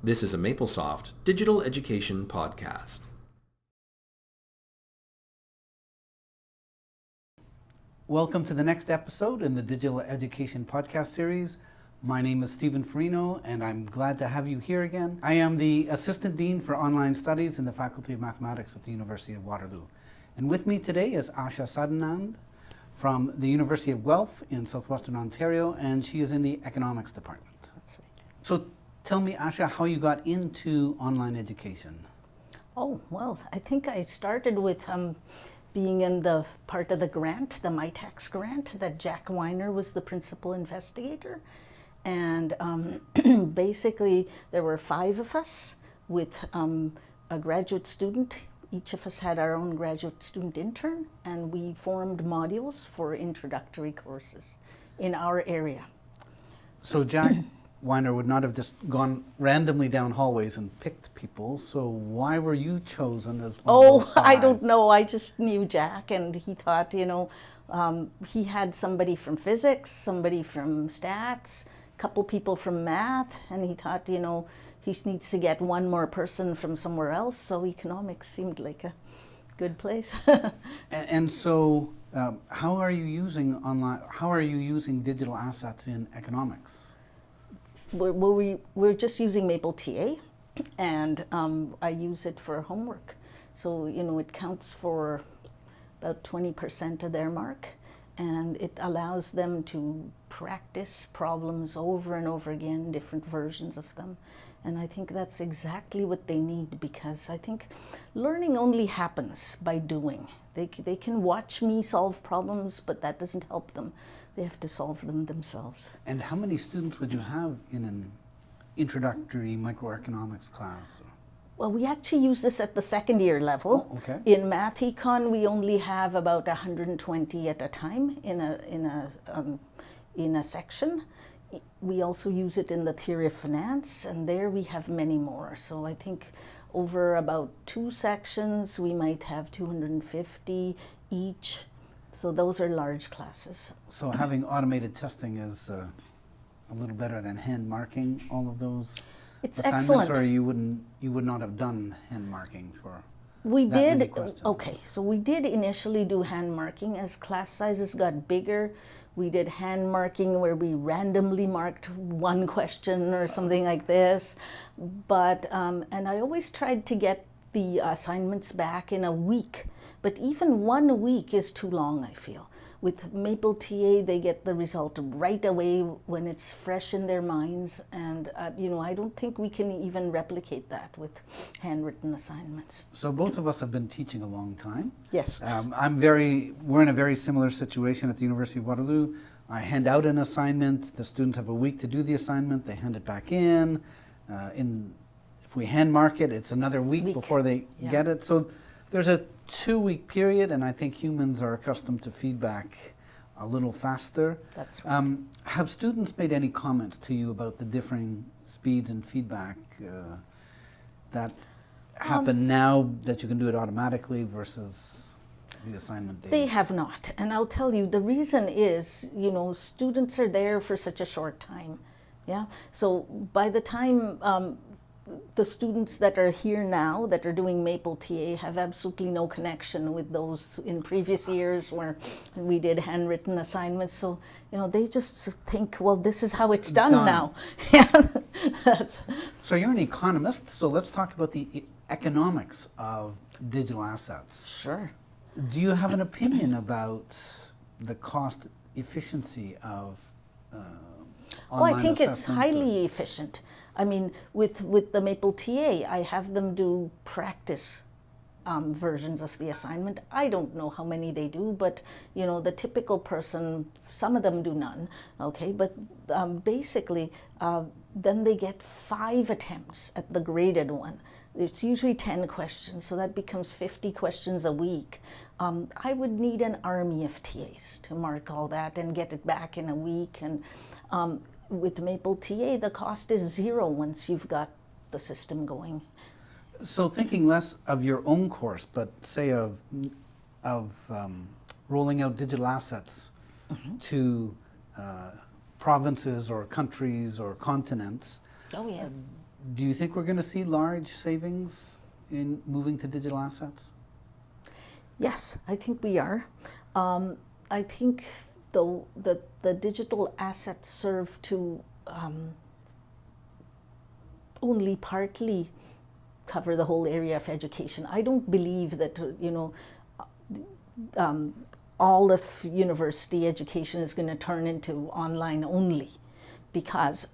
This is a MapleSoft digital education podcast. Welcome to the next episode in the Digital Education Podcast series. My name is Steve Furino, and I'm glad to have you here again. I am the Assistant Dean for Online Studies in the Faculty of Mathematics at the University of Waterloo. And with me today is Asha Sadanand from the University of Guelph in southwestern Ontario, and she is in the Economics department. That's right. So tell me, Asha, how you got into online education. Oh, well, I think I started with being in the part of the grant, the MyTax grant, that Jack Weiner was the principal investigator. And basically, there were 5 of us with a graduate student. Each of us had our own graduate student intern, and we formed modules for introductory courses in our area. So Jack Weiner would not have just gone randomly down hallways and picked people, so why were you chosen as one of those 5? I don't know. I just knew Jack, and he thought, he had somebody from physics, somebody from stats, a couple people from math, and he thought, he needs to get one more person from somewhere else, so economics seemed like a good place. And so, how are you using digital assets in economics? We're just using Maple TA, and I use it for homework. So, it counts for about 20% of their mark, and it allows them to practice problems over and over again, different versions of them. And I think that's exactly what they need, because I think learning only happens by doing. They can watch me solve problems, but that doesn't help them. They have to solve them themselves. And how many students would you have in an introductory microeconomics class? Well, we actually use this at the second year level. Oh, okay. In Math Econ, we only have about 120 at a time in a section. We also use it in the theory of finance, and there we have many more. So I think over about 2 sections, we might have 250 each. So those are large classes. So having automated testing is a little better than hand marking all of those It's assignments, excellent. or you would not have done hand marking for We that many did, questions? okay, so we did initially do hand marking. As class sizes got bigger, we did hand marking where we randomly marked one question or something like this. But, and I always tried to get the assignments back in a week, but even 1 week is too long, I feel. With Maple TA, they get the result right away when it's fresh in their minds, and I don't think we can even replicate that with handwritten assignments. So both of us have been teaching a long time. Yes. We're in a very similar situation at the University of Waterloo. I hand out an assignment, the students have a week to do the assignment, they hand it back in. If we hand mark it, it's another week before they get it. So there's a 2-week period, and I think humans are accustomed to feedback a little faster. That's right. Have students made any comments to you about the differing speeds and feedback that happen now that you can do it automatically versus the assignment days? They have not, and I'll tell you, the reason is, students are there for such a short time, yeah? So by the time the students that are here now that are doing Maple TA have absolutely no connection with those in previous years where we did handwritten assignments. So, they just think, well, this is how it's done now. So you're an economist, so let's talk about the economics of digital assets. Sure. Do you have an opinion about the cost efficiency of online I think it's assessment? highly efficient. I mean, with the Maple TA, I have them do practice versions of the assignment. I don't know how many they do, but the typical person, some of them do none. Okay, but basically, then they get 5 attempts at the graded one. It's usually 10 questions, so that becomes 50 questions a week. I would need an army of TAs to mark all that and get it back in a week. And with Maple TA, the cost is 0 once you've got the system going. So thinking less of your own course, but say of rolling out digital assets to provinces or countries or continents. Oh yeah. Do you think we're going to see large savings in moving to digital assets? Yes, I think we are. I think though the digital assets serve to only partly cover the whole area of education. I don't believe that all of university education is going to turn into online only, because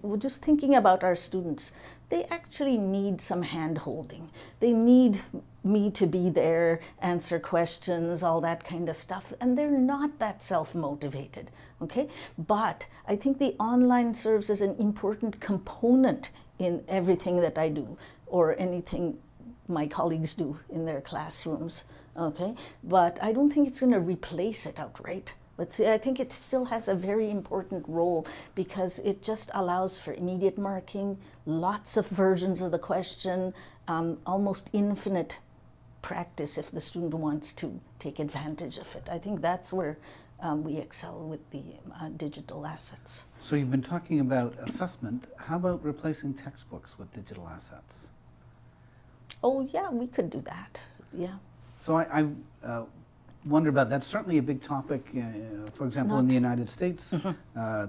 we're just thinking about our students. They actually need some hand-holding. They need me to be there, answer questions, all that kind of stuff, and they're not that self-motivated, okay? But I think the online serves as an important component in everything that I do, or anything my colleagues do in their classrooms, okay? But I don't think it's going to replace it outright. But I think it still has a very important role, because it just allows for immediate marking, lots of versions of the question, almost infinite practice if the student wants to take advantage of it. I think that's where we excel with the digital assets. So you've been talking about assessment. How about replacing textbooks with digital assets? Oh yeah, we could do that, yeah. So I wonder about that. Certainly a big topic. For example, in the United States,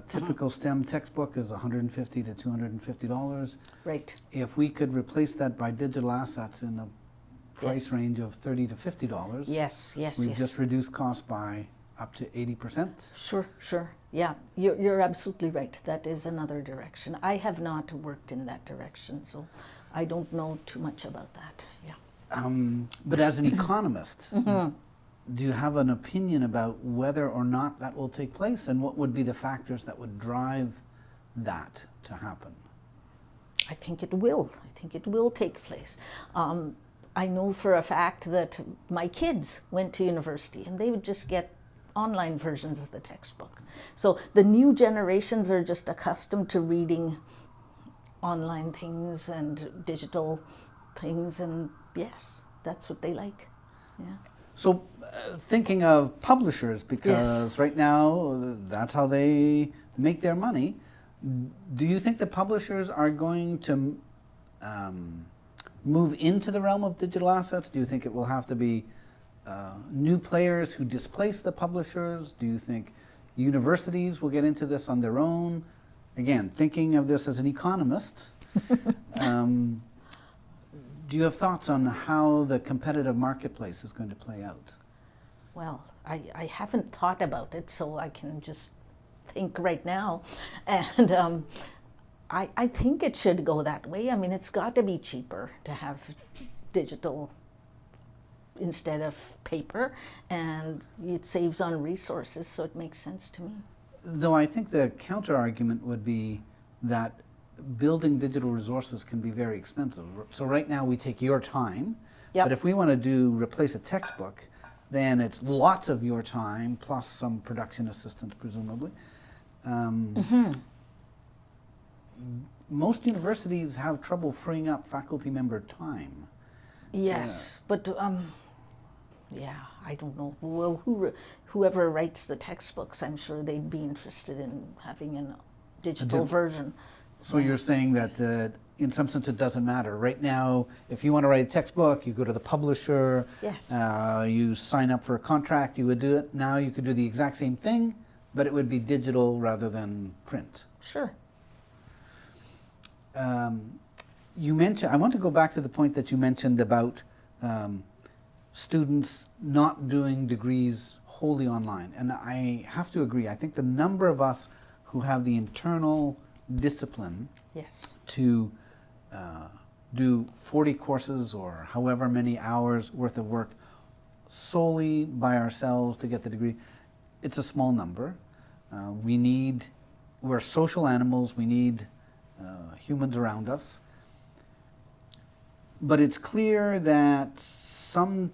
typical STEM textbook is $150 to $250. Right. If we could replace that by digital assets in the price range of $30 to $50, yes, we've just reduced costs by up to 80%. Sure. Yeah, you're absolutely right. That is another direction. I have not worked in that direction, so I don't know too much about that. Yeah. But as an economist, do you have an opinion about whether or not that will take place, and what would be the factors that would drive that to happen? I think it will. I think it will take place. I know for a fact that my kids went to university and they would just get online versions of the textbook. So the new generations are just accustomed to reading online things and digital things, and yes, that's what they like. Yeah. So thinking of publishers, because right now that's how they make their money, do you think the publishers are going to move into the realm of digital assets? Do you think it will have to be new players who displace the publishers? Do you think universities will get into this on their own? Again, thinking of this as an economist, do you have thoughts on how the competitive marketplace is going to play out? Well, I haven't thought about it, so I can just think right now. And I think it should go that way. I mean, it's got to be cheaper to have digital instead of paper, and it saves on resources, so it makes sense to me. Though I think the counter argument would be that building digital resources can be very expensive. So right now we take your time, but if we want to replace a textbook, then it's lots of your time plus some production assistance, presumably. Most universities have trouble freeing up faculty member time. Yes, but yeah, I don't know. Well, whoever writes the textbooks, I'm sure they'd be interested in having a digital version. So you're saying that in some sense it doesn't matter. Right now, if you want to write a textbook, you go to the publisher, you sign up for a contract, you would do it. Now you could do the exact same thing, but it would be digital rather than print. Sure. You mentioned, I want to go back to the point that you mentioned about students not doing degrees wholly online. And I have to agree, I think the number of us who have the internal discipline to do 40 courses or however many hours worth of work solely by ourselves to get the degree, it's a small number. We're social animals, we need humans around us. But it's clear that some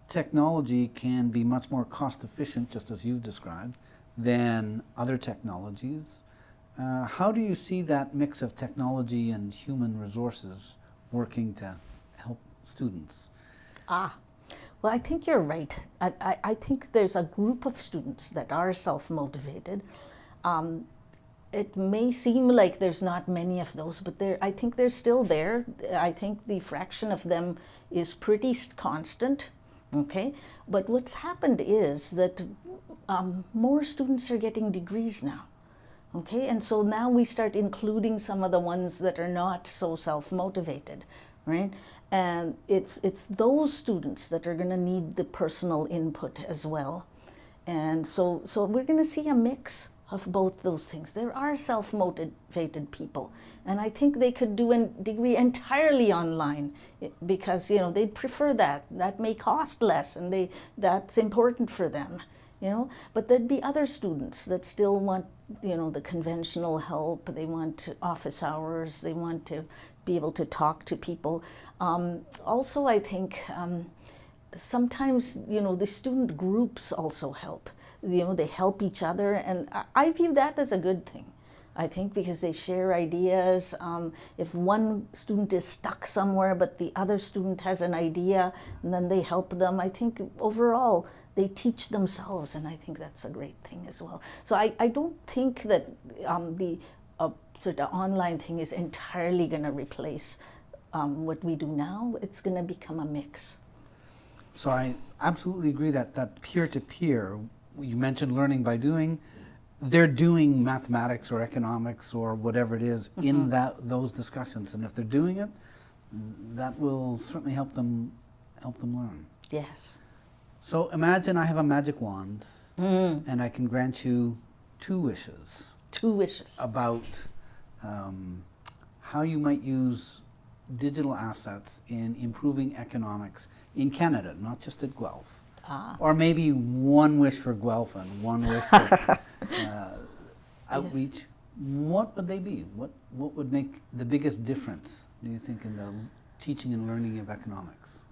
technology can be much more cost efficient, just as you've described, than other technologies. How do you see that mix of technology and human resources working to help students? Well, I think you're right. I think there's a group of students that are self-motivated. it may seem like there's not many of those, but I think they're still there. I think the fraction of them is pretty constant, okay? But what's happened is that more students are getting degrees now, okay? And so now we start including some of the ones that are not so self-motivated, right? And it's those students that are gonna need the personal input as well. And so we're gonna see a mix of both those things. There are self-motivated people, and I think they could do a degree entirely online because they prefer that. That may cost less, and that's important for them. But there'd be other students that still want the conventional help. They want office hours. They want to be able to talk to people. Also, I think sometimes the student groups also help. They help each other, and I view that as a good thing. I think because they share ideas. If one student is stuck somewhere, but the other student has an idea, and then they help them, I think overall they teach themselves, and I think that's a great thing as well. So I don't think that the sort of online thing is entirely going to replace what we do now. It's going to become a mix. So I absolutely agree that peer-to-peer, you mentioned learning by doing, they're doing mathematics or economics or whatever it is in those discussions, and if they're doing it, that will certainly help them learn. Yes. So imagine I have a magic wand and I can grant you 2 wishes. 2 wishes. About how you might use digital assets in improving economics in Canada, not just at Guelph. Or maybe 1 wish for Guelph and 1 wish for outreach. Yes. What would they be? What would make the biggest difference, do you think, in the teaching and learning of economics?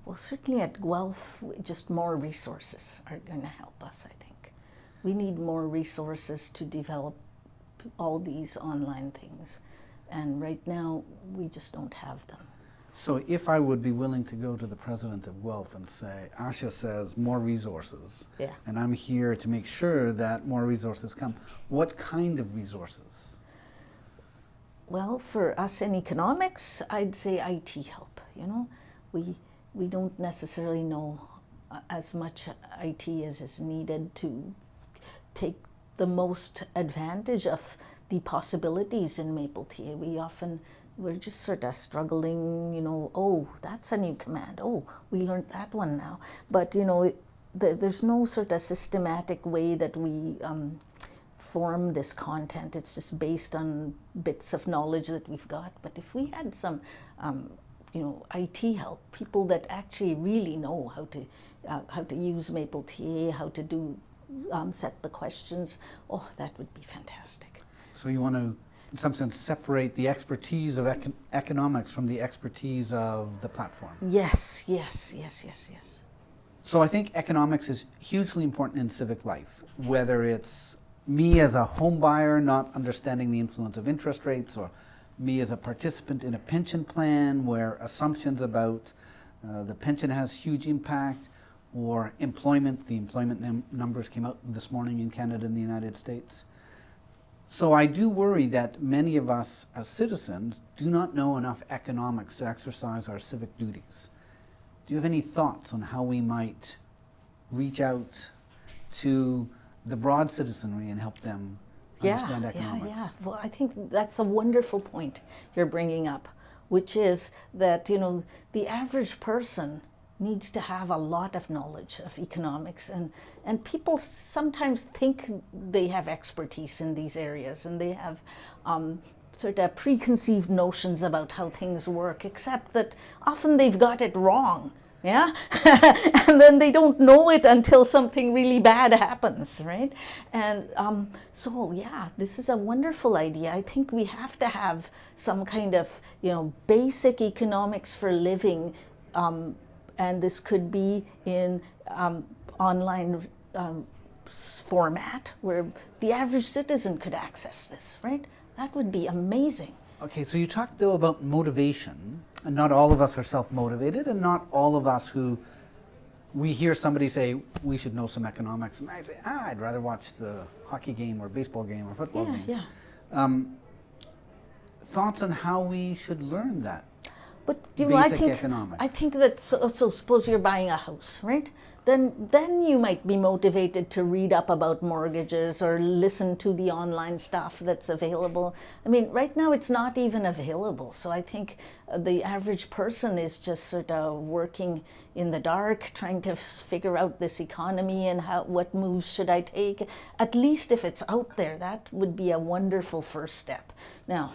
Well, certainly at Guelph, just more resources are going to help us, I think. We need more resources to develop all these online things. And right now, we just don't have them. So if I would be willing to go to the president of Guelph and say, Asha says more resources, and I'm here to make sure that more resources come, what kind of resources? Well, for us in economics, I'd say IT help. We don't necessarily know as much IT as is needed to take the most advantage of the possibilities in Maple TA. We're just sort of struggling, oh, that's a new command. Oh, we learned that one now. But, there's no sort of systematic way that we form this content. It's just based on bits of knowledge that we've got. But if we had some, IT help, people that actually really know how to use Maple TA, how to do set the questions, oh, that would be fantastic. So you want to, in some sense, separate the expertise of economics from the expertise of the platform. Yes. So I think economics is hugely important in civic life, whether it's me as a home buyer not understanding the influence of interest rates, or me as a participant in a pension plan where assumptions about the pension has huge impact, or employment. The employment numbers came out this morning in Canada and the United States. So I do worry that many of us as citizens do not know enough economics to exercise our civic duties. Do you have any thoughts on how we might reach out to the broad citizenry and help them understand economics? Yeah. Well, I think that's a wonderful point you're bringing up, which is that, the average person needs to have a lot of knowledge of economics, and people sometimes think they have expertise in these areas, and they have sort of preconceived notions about how things work, except that often they've got it wrong. Yeah, and then they don't know it until something really bad happens, right? And this is a wonderful idea. I think we have to have some kind of, basic economics for living, and this could be in online format where the average citizen could access this, right? That would be amazing. Okay, so you talked though about motivation, and not all of us are self-motivated, and not all of us who we hear somebody say we should know some economics, and I say, I'd rather watch the hockey game or baseball game or football game. Thoughts on how we should learn that? But basic economics. I think that, so suppose you're buying a house, right? Then you might be motivated to read up about mortgages or listen to the online stuff that's available. I mean, right now it's not even available. So I think the average person is just sort of working in the dark, trying to figure out this economy and what moves should I take. At least if it's out there, that would be a wonderful first step. Now,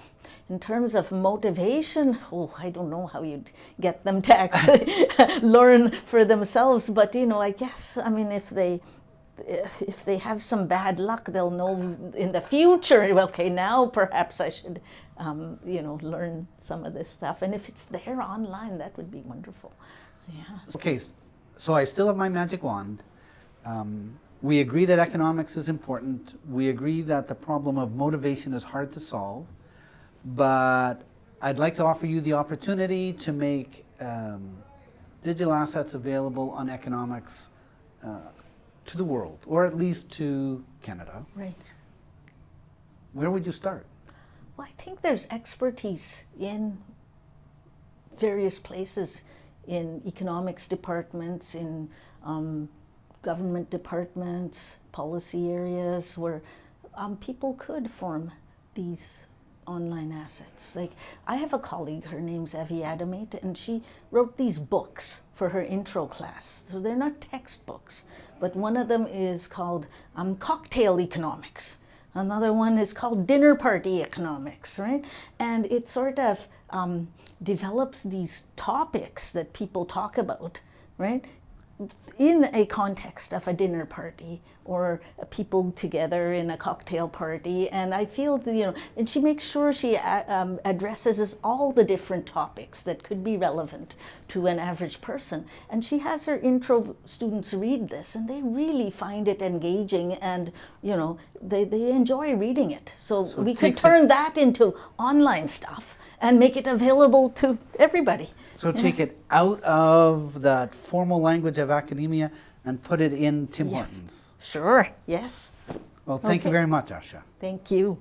in terms of motivation, I don't know how you'd get them to actually learn for themselves. But I guess, I mean, if they have some bad luck, they'll know in the future. Okay, now perhaps I should, learn some of this stuff. And if it's there online, that would be wonderful. Yeah. Okay, so I still have my magic wand. We agree that economics is important. We agree that the problem of motivation is hard to solve. But I'd like to offer you the opportunity to make digital assets available on economics to the world, or at least to Canada. Right. Where would you start? Well, I think there's expertise in various places, in economics departments, in government departments, policy areas, where people could form these online assets. Like, I have a colleague, her name's Evie Adamate, and she wrote these books for her intro class. So they're not textbooks, but one of them is called Cocktail Economics. Another one is called Dinner Party Economics, right? And it sort of develops these topics that people talk about, right? In a context of a dinner party or people together in a cocktail party. And I feel that, and she makes sure she addresses all the different topics that could be relevant to an average person. And she has her intro students read this, and they really find it engaging, and they enjoy reading it. So we could turn that into online stuff and make it available to everybody. So take it out of that formal language of academia and put it in Tim Hortons. Sure, yes. Well, thank you very much, Asha. Thank you.